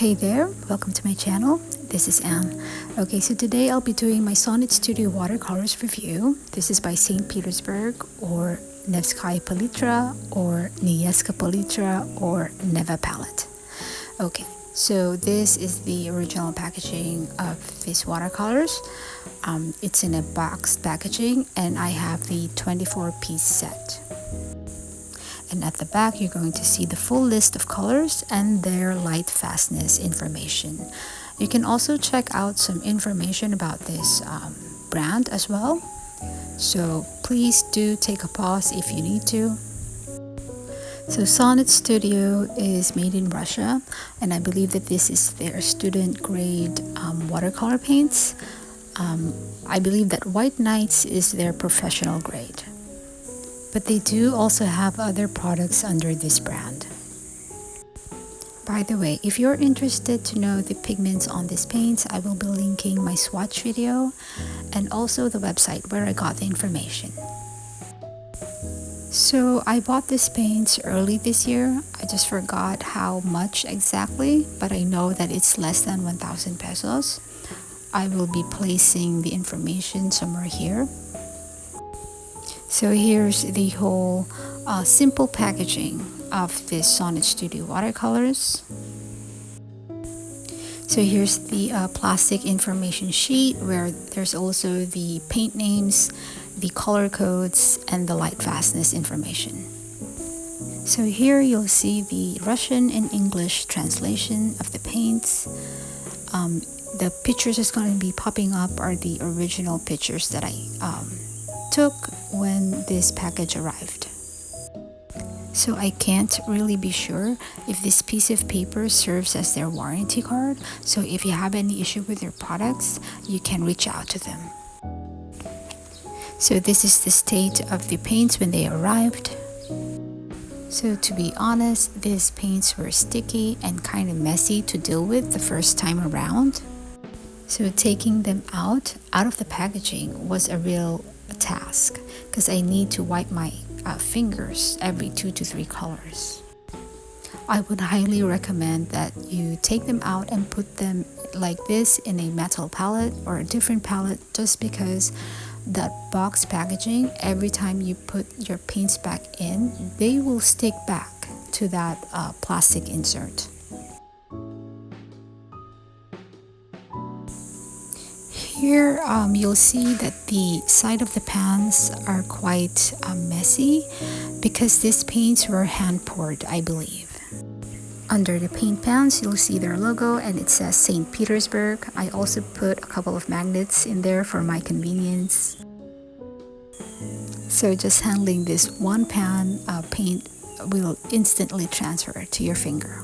Hey there, welcome to my channel. This is Anne. Okay, so today I'll be doing my Sonnet Studio Watercolors review. This is by St. Petersburg or Nevskaya Palitra or Nevskaya Palitra or Neva palette. Okay, so this is the original packaging of these watercolors. It's in a boxed packaging and I have the 24-piece set. And at the back, you're going to see the full list of colors and their Lightfastness information. You can also check out some information about this brand as well. So please do take a pause if you need to. So Sonnet Studio is made in Russia, and I believe that this is their student grade watercolor paints. I believe that White Nights is their professional grade. But they do also have other products under this brand. By the way, if you're interested to know the pigments on these paints, I will be linking my swatch video and also the website where I got the information. So I bought these paints early this year. I just forgot how much exactly, but I know that it's less than 1,000 pesos. I will be placing the information somewhere here. So here's the whole simple packaging of this Sonnet Studio watercolors. So here's the plastic information sheet where there's also the paint names, the color codes, and the Lightfastness information. So here you'll see the Russian and English translation of the paints. The pictures that's going to be popping up are the original pictures that I took when this package arrived. So I can't really be sure if this piece of paper serves as their warranty card. So if you have any issue with their products, you can reach out to them. So this is the state of the paints when they arrived. So to be honest, these paints were sticky and kind of messy to deal with the first time around. So taking them out of the packaging was a real task because I need to wipe my fingers every 2 to 3 colors. I would highly recommend that you take them out and put them like this in a metal palette or a different palette, just because that box packaging, every time you put your paints back in, they will stick back to that plastic insert. Here you'll see that the side of the pans are quite messy because these paints were hand poured, I believe. Under the paint pans, you'll see their logo and it says St. Petersburg. I also put a couple of magnets in there for my convenience. So just handling this one pan, paint will instantly transfer to your finger.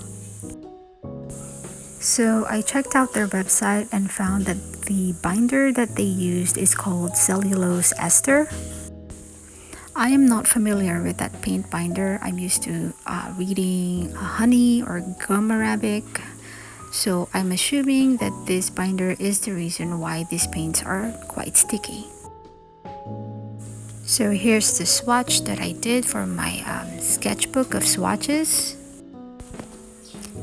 So I checked out their website and found that the binder that they used is called cellulose ester. I am not familiar with that paint binder. I'm used to reading honey or gum arabic. So I'm assuming that this binder is the reason why these paints are quite sticky. So here's the swatch that I did for my sketchbook of swatches.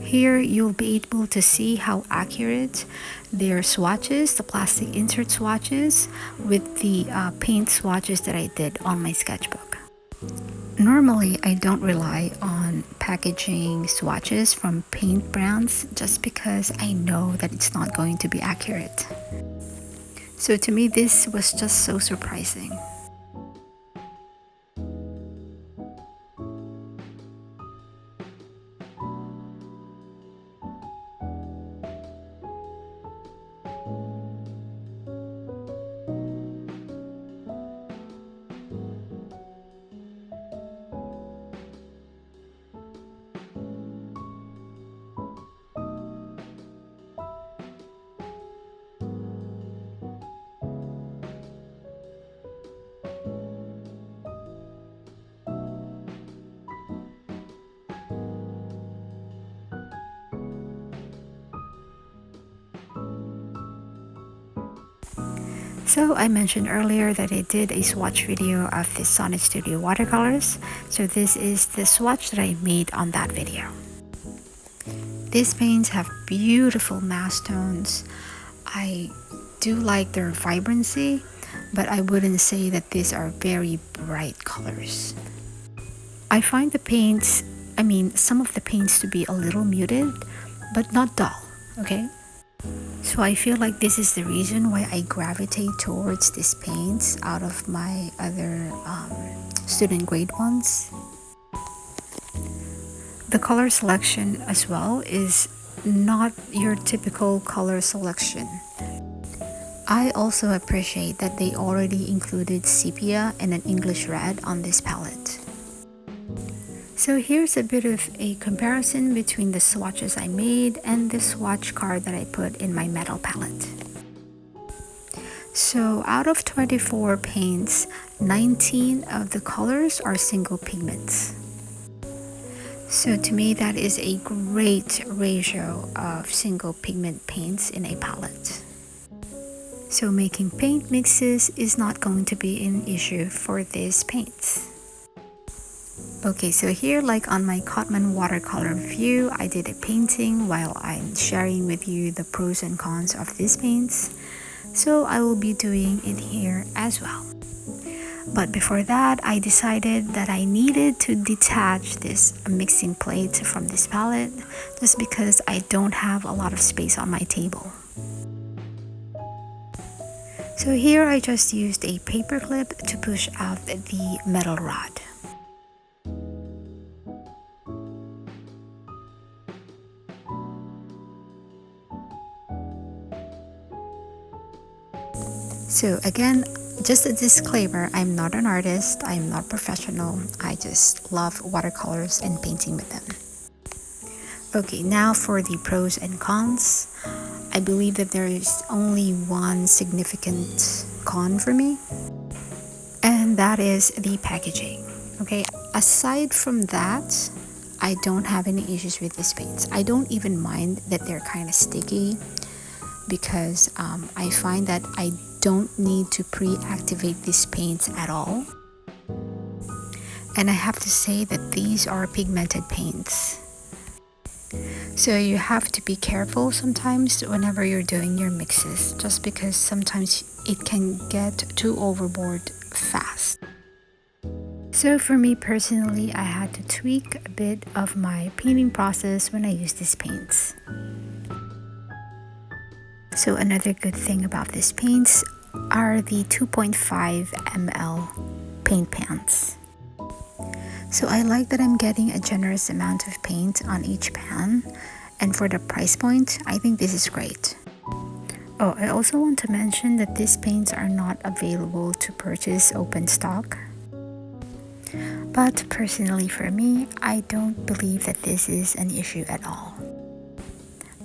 Here you'll be able to see how accurate their swatches, the plastic insert swatches, with the paint swatches that I did on my sketchbook. Normally, I don't rely on packaging swatches from paint brands just because I know that it's not going to be accurate. So to me, this was just so surprising. So I mentioned earlier that I did a swatch video of the Sonnet Studio watercolors. So this is the swatch that I made on that video. These paints have beautiful mass tones. I do like their vibrancy, but I wouldn't say that these are very bright colors. I find some of the paints to be a little muted, but not dull, okay? So I feel like this is the reason why I gravitate towards these paints out of my other student grade ones. The color selection as well is not your typical color selection. I also appreciate that they already included sepia and an English red on this palette. So here's a bit of a comparison between the swatches I made and the swatch card that I put in my metal palette. So out of 24 paints, 19 of the colors are single pigments. So to me, that is a great ratio of single pigment paints in a palette. So making paint mixes is not going to be an issue for these paints. Okay, so here, like on my Cotman watercolor review, I did a painting while I'm sharing with you the pros and cons of these paints. So I will be doing it here as well. But before that, I decided that I needed to detach this mixing plate from this palette just because I don't have a lot of space on my table. So here I just used a paper clip to push out the metal rod. So again, just a disclaimer, I'm not an artist, I'm not professional, I just love watercolors and painting with them. Okay, now for the pros and cons. I believe that there is only one significant con for me, and that is the packaging. Okay, aside from that, I don't have any issues with these paints. I don't even mind that they're kind of sticky because I find that I don't need to pre-activate these paints at all. And I have to say that these are pigmented paints. So you have to be careful sometimes whenever you're doing your mixes, just because sometimes it can get too overboard fast. So for me personally, I had to tweak a bit of my painting process when I use these paints. So another good thing about these paints are the 2.5 ml paint pans. So I like that I'm getting a generous amount of paint on each pan, and for the price point, I think this is great. Oh, I also want to mention that these paints are not available to purchase open stock. But personally for me, I don't believe that this is an issue at all.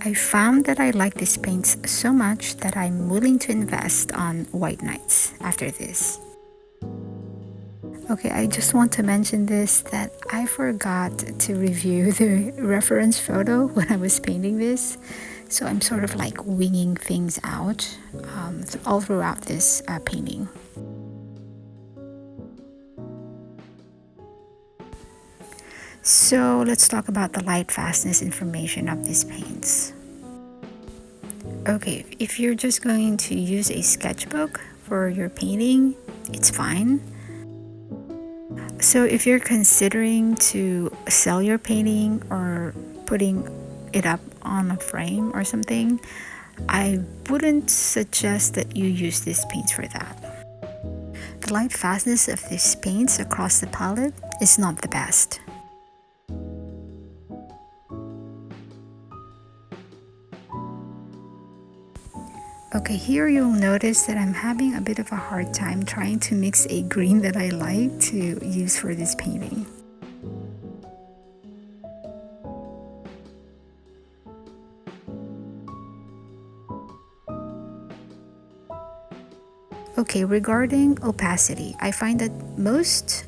I found that I like these paints so much that I'm willing to invest on white nights after this. Okay, I just want to mention this, that I forgot to review the reference photo when I was painting this. So I'm sort of like winging things out all throughout this painting. So let's talk about the lightfastness information of these paints. Okay, if you're just going to use a sketchbook for your painting, it's fine. So if you're considering to sell your painting or putting it up on a frame or something, I wouldn't suggest that you use these paints for that. The lightfastness of these paints across the palette is not the best. Okay, here you'll notice that I'm having a bit of a hard time trying to mix a green that I like to use for this painting. Okay, regarding opacity, I find that most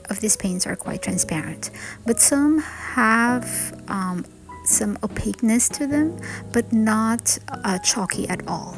of these paints are quite transparent, but some have some opaqueness to them, but not chalky at all.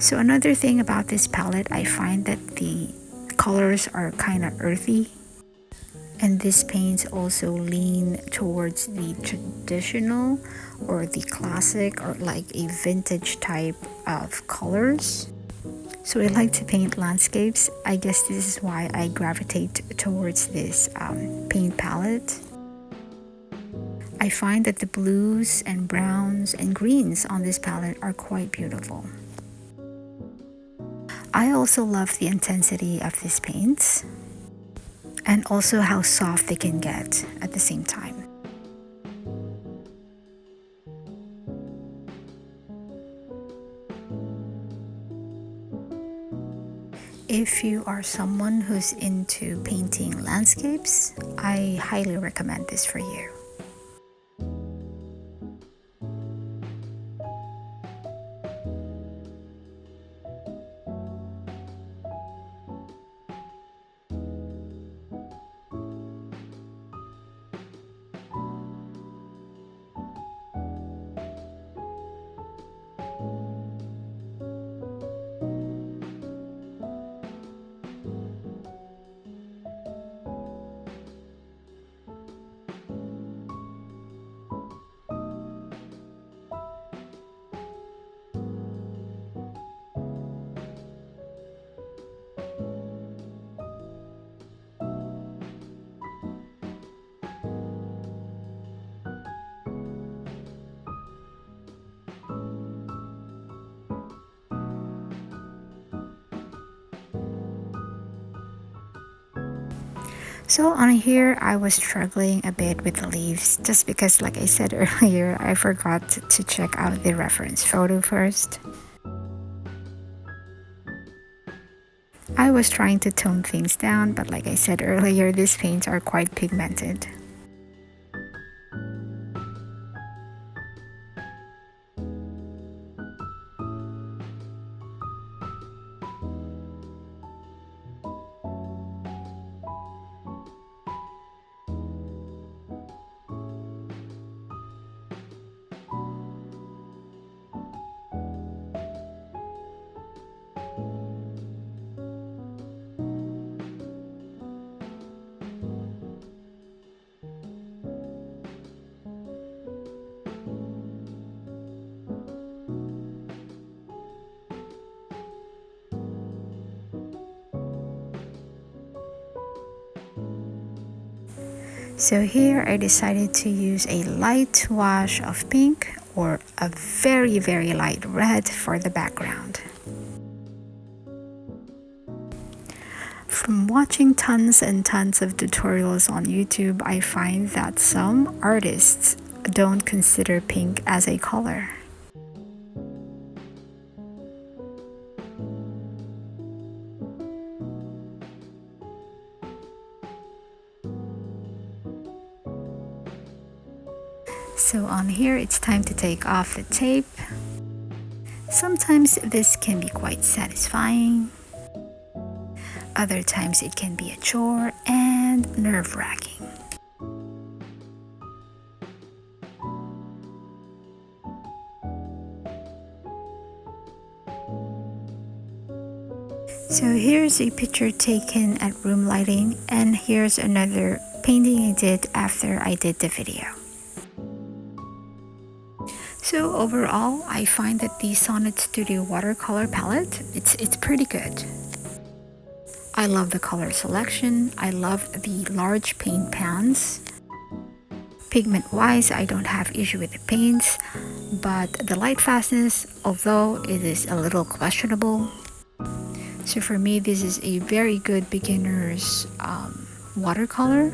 So another thing about this palette, I find that the colors are kind of earthy, and these paints also lean towards the traditional or the classic or like a vintage type of colors. So I like to paint landscapes. I guess this is why I gravitate towards this paint palette. I find that the blues and browns and greens on this palette are quite beautiful. I also love the intensity of these paints and also how soft they can get at the same time. If you are someone who's into painting landscapes, I highly recommend this for you. So on here, I was struggling a bit with the leaves just because, like I said earlier, I forgot to check out the reference photo first. I was trying to tone things down, but like I said earlier, these paints are quite pigmented. So here I decided to use a light wash of pink or a very light red for the background. From watching tons and tons of tutorials on YouTube, I find that some artists don't consider pink as a color. So on here, it's time to take off the tape. Sometimes this can be quite satisfying. Other times it can be a chore and nerve-wracking. So here's a picture taken at room lighting, and here's another painting I did after I did the video. So overall, I find that the Sonnet Studio Watercolor palette, it's pretty good. I love the color selection. I love the large paint pans. Pigment-wise, I don't have issue with the paints, but the Lightfastness, although it is a little questionable. So for me, this is a very good beginner's watercolor.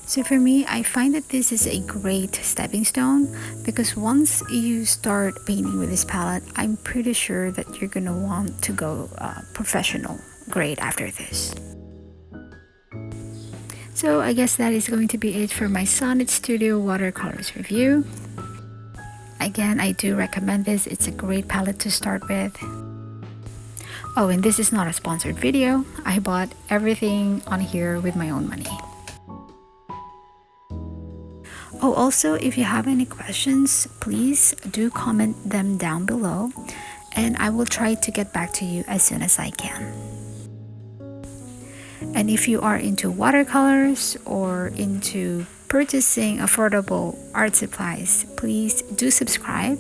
So for me, I find that this is a great stepping stone because once you start painting with this palette, I'm pretty sure that you're gonna want to go professional grade after this. So I guess that is going to be it for my Sonnet Studio Watercolors review. Again, I do recommend this. It's a great palette to start with. Oh, and this is not a sponsored video. I bought everything on here with my own money. Oh, also, if you have any questions, please do comment them down below. and I will try to get back to you as soon as I can. And if you are into watercolors or into purchasing affordable art supplies, please do subscribe.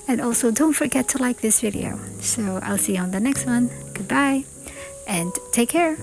And also don't forget to like this video. So I'll see you on the next one. Goodbye and take care.